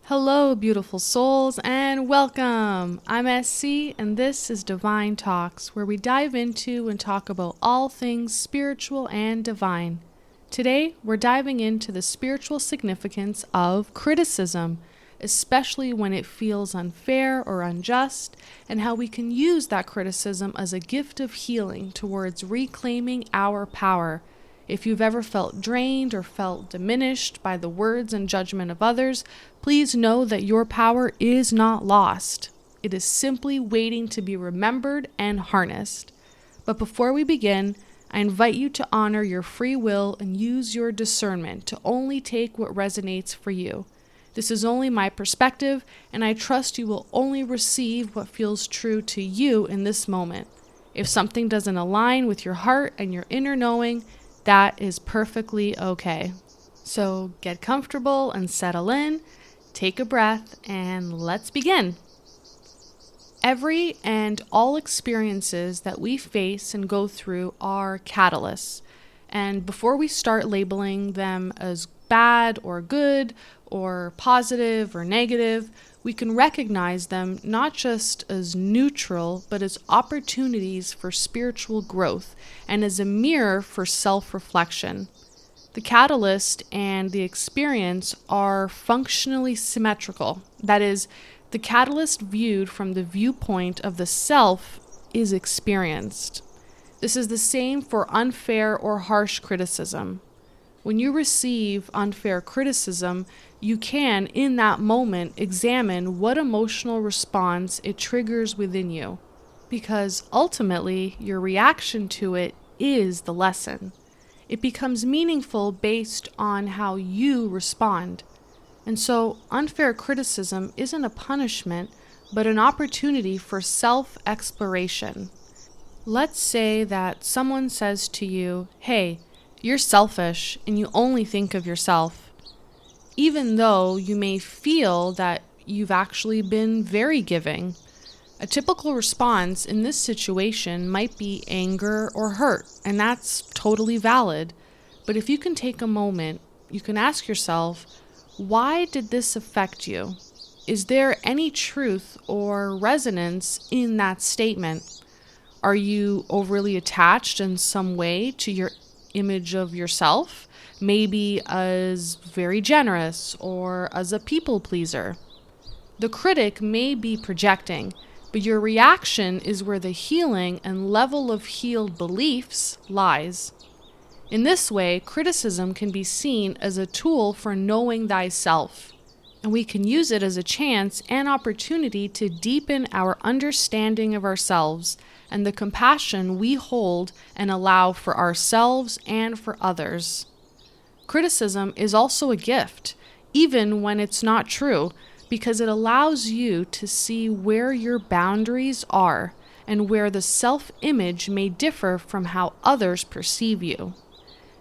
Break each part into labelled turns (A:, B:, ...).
A: Hello, beautiful souls, and welcome. I'm SC, and this is Divine Talks, where we dive into and talk about all things spiritual and divine. Today, we're diving into the spiritual significance of criticism, especially when it feels unfair or unjust, and how we can use that criticism as a gift of healing towards reclaiming our power. If you've ever felt drained or felt diminished by the words and judgment of others, please know that your power is not lost. It is simply waiting to be remembered and harnessed. But before we begin, I invite you to honor your free will and use your discernment to only take what resonates for you. This is only my perspective, and I trust you will only receive what feels true to you in this moment. If something doesn't align with your heart and your inner knowing, that is perfectly okay. So get comfortable and settle in, take a breath, and let's begin. Every and all experiences that we face and go through are catalysts. And before we start labeling them as bad or good or positive or negative, we can recognize them not just as neutral, but as opportunities for spiritual growth and as a mirror for self-reflection. The catalyst and the experience are functionally symmetrical. That is, the catalyst viewed from the viewpoint of the self is experienced. This is the same for unfair or harsh criticism. When you receive unfair criticism, you can, in that moment, examine what emotional response it triggers within you, because ultimately, your reaction to it is the lesson. It becomes meaningful based on how you respond. And so, unfair criticism isn't a punishment, but an opportunity for self-exploration. Let's say that someone says to you, "Hey, you're selfish and you only think of yourself," even though you may feel that you've actually been very giving. A typical response in this situation might be anger or hurt, and that's totally valid. But if you can take a moment, you can ask yourself, why did this affect you? Is there any truth or resonance in that statement? Are you overly attached in some way to your image of yourself, maybe as very generous or as a people pleaser? The critic may be projecting, but your reaction is where the healing and level of healed beliefs lies. In this way, criticism can be seen as a tool for knowing thyself, and we can use it as a chance and opportunity to deepen our understanding of ourselves and the compassion we hold and allow for ourselves and for others. Criticism is also a gift, even when it's not true, because it allows you to see where your boundaries are and where the self-image may differ from how others perceive you.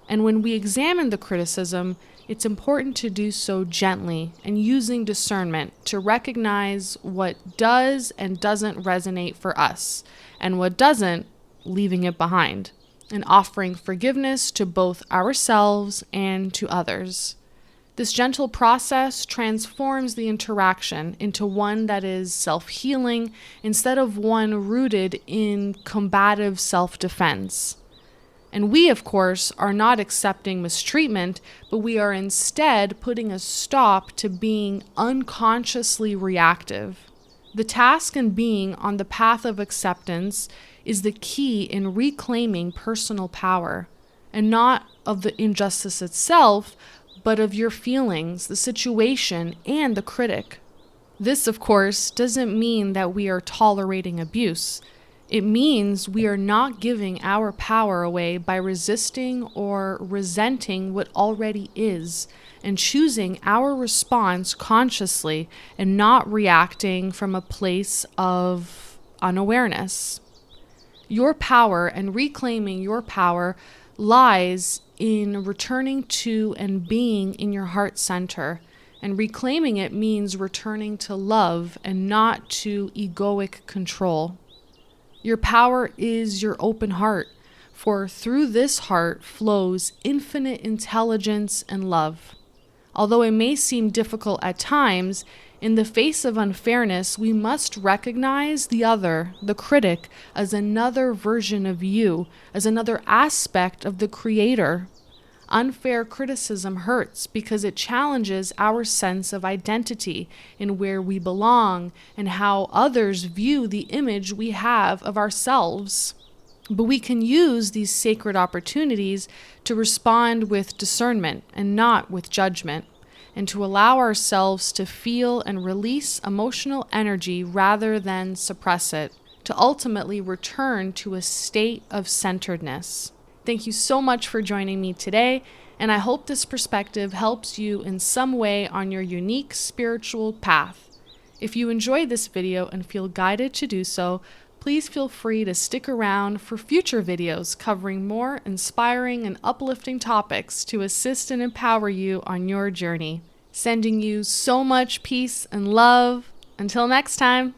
A: And when we examine the criticism, it's important to do so gently and using discernment to recognize what does and doesn't resonate for us, and what doesn't, leaving it behind, and offering forgiveness to both ourselves and to others. This gentle process transforms the interaction into one that is self-healing instead of one rooted in combative self-defense. And we, of course, are not accepting mistreatment, but we are instead putting a stop to being unconsciously reactive. The task in being on the path of acceptance is the key in reclaiming personal power, and not of the injustice itself, but of your feelings, the situation, and the critic. This, of course, doesn't mean that we are tolerating abuse. It means we are not giving our power away by resisting or resenting what already is, and choosing our response consciously and not reacting from a place of unawareness. Your power and reclaiming your power lies in returning to and being in your heart center. And reclaiming it means returning to love and not to egoic control. Your power is your open heart, for through this heart flows infinite intelligence and love. Although it may seem difficult at times, in the face of unfairness, we must recognize the other, the critic, as another version of you, as another aspect of the Creator. Unfair criticism hurts because it challenges our sense of identity in where we belong and how others view the image we have of ourselves. But we can use these sacred opportunities to respond with discernment and not with judgment, and to allow ourselves to feel and release emotional energy rather than suppress it, to ultimately return to a state of centeredness. Thank you so much for joining me today, and I hope this perspective helps you in some way on your unique spiritual path. If you enjoyed this video and feel guided to do so, please feel free to stick around for future videos covering more inspiring and uplifting topics to assist and empower you on your journey. Sending you so much peace and love. Until next time.